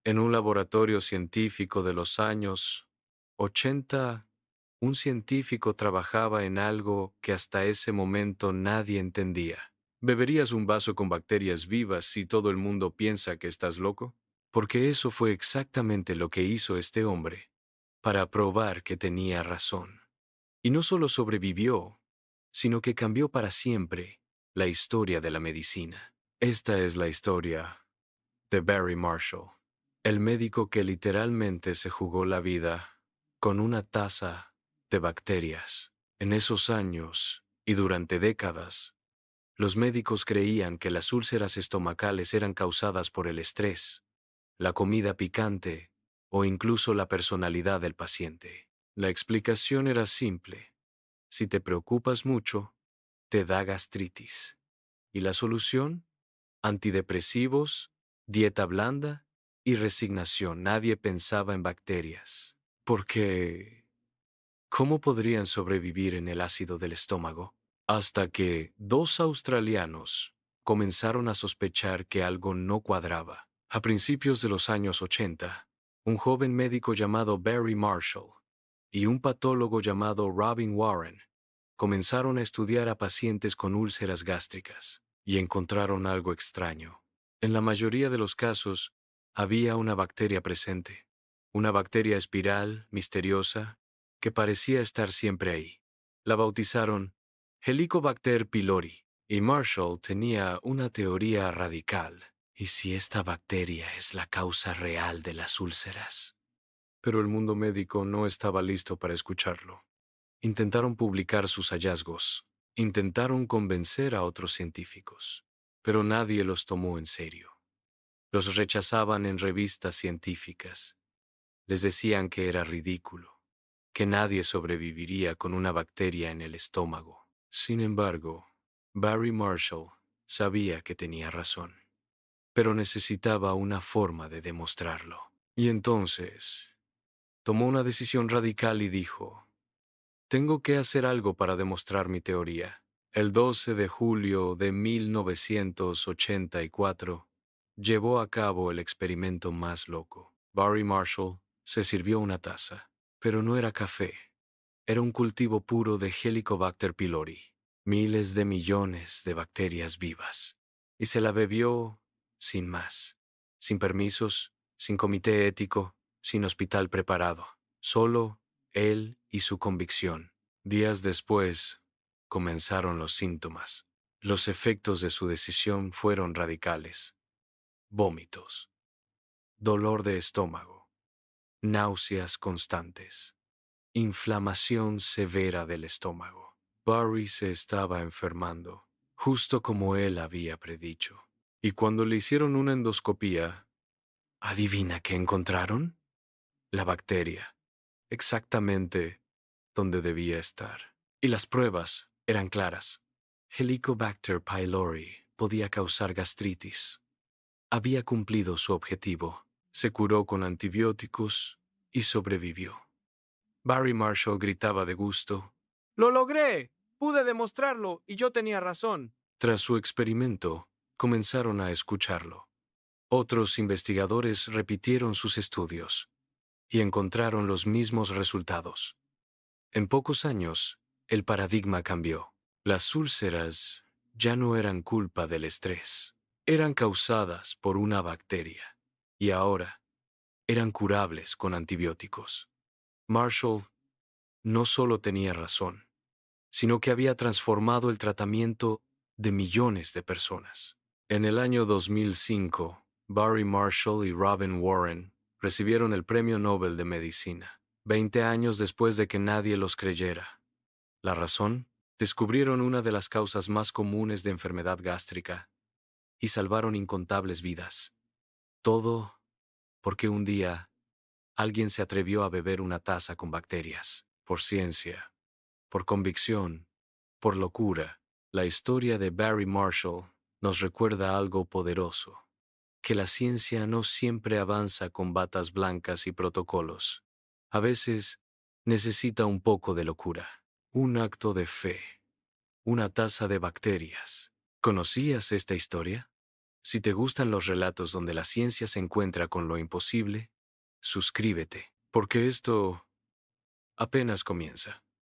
En un laboratorio científico de los años 80, un científico trabajaba en algo que hasta ese momento nadie entendía. ¿Beberías un vaso con bacterias vivas si todo el mundo piensa que estás loco? Porque eso fue exactamente lo que hizo este hombre, para probar que tenía razón. Y no solo sobrevivió, sino que cambió para siempre la historia de la medicina. Esta es la historia de Barry Marshall, el médico que literalmente se jugó la vida con una taza de bacterias. En esos años y durante décadas, los médicos creían que las úlceras estomacales eran causadas por el estrés, la comida picante o incluso la personalidad del paciente. La explicación era simple. Si te preocupas mucho, te da gastritis. ¿Y la solución? Antidepresivos, dieta blanda y resignación. Nadie pensaba en bacterias. Porque, ¿cómo podrían sobrevivir en el ácido del estómago? Hasta que dos australianos comenzaron a sospechar que algo no cuadraba. A principios de los años 80, un joven médico llamado Barry Marshall y un patólogo llamado Robin Warren comenzaron a estudiar a pacientes con úlceras gástricas y encontraron algo extraño. En la mayoría de los casos, había una bacteria presente, una bacteria espiral, misteriosa, que parecía estar siempre ahí. La bautizaron Helicobacter pylori, y Marshall tenía una teoría radical. ¿Y si esta bacteria es la causa real de las úlceras? Pero el mundo médico no estaba listo para escucharlo. Intentaron publicar sus hallazgos, intentaron convencer a otros científicos, pero nadie los tomó en serio. Los rechazaban en revistas científicas. Les decían que era ridículo, que nadie sobreviviría con una bacteria en el estómago. Sin embargo, Barry Marshall sabía que tenía razón, pero necesitaba una forma de demostrarlo. Y entonces, tomó una decisión radical y dijo: tengo que hacer algo para demostrar mi teoría. El 12 de julio de 1984, llevó a cabo el experimento más loco. Barry Marshall se sirvió una taza, pero no era café. Era un cultivo puro de Helicobacter pylori, miles de millones de bacterias vivas. Y se la bebió sin más, sin permisos, sin comité ético, sin hospital preparado. Solo él y su convicción. Días después, comenzaron los síntomas. Los efectos de su decisión fueron radicales: vómitos, dolor de estómago, náuseas constantes, inflamación severa del estómago. Barry se estaba enfermando, justo como él había predicho. Y cuando le hicieron una endoscopía, ¿adivina qué encontraron? La bacteria, exactamente donde debía estar. Y las pruebas eran claras. Helicobacter pylori podía causar gastritis. Había cumplido su objetivo. Se curó con antibióticos y sobrevivió. Barry Marshall gritaba de gusto: ¡lo logré! ¡Pude demostrarlo y yo tenía razón! Tras su experimento, comenzaron a escucharlo. Otros investigadores repitieron sus estudios y encontraron los mismos resultados. En pocos años, el paradigma cambió. Las úlceras ya no eran culpa del estrés. Eran causadas por una bacteria. Y ahora, eran curables con antibióticos. Marshall no solo tenía razón, sino que había transformado el tratamiento de millones de personas. En el año 2005, Barry Marshall y Robin Warren recibieron el Premio Nobel de Medicina, 20 años después de que nadie los creyera. ¿La razón? Descubrieron una de las causas más comunes de enfermedad gástrica y salvaron incontables vidas. Todo porque un día alguien se atrevió a beber una taza con bacterias. Por ciencia, por convicción, por locura. La historia de Barry Marshall nos recuerda algo poderoso: que la ciencia no siempre avanza con batas blancas y protocolos. A veces necesita un poco de locura, un acto de fe, una taza de bacterias. ¿Conocías esta historia? Si te gustan los relatos donde la ciencia se encuentra con lo imposible, suscríbete, porque esto apenas comienza.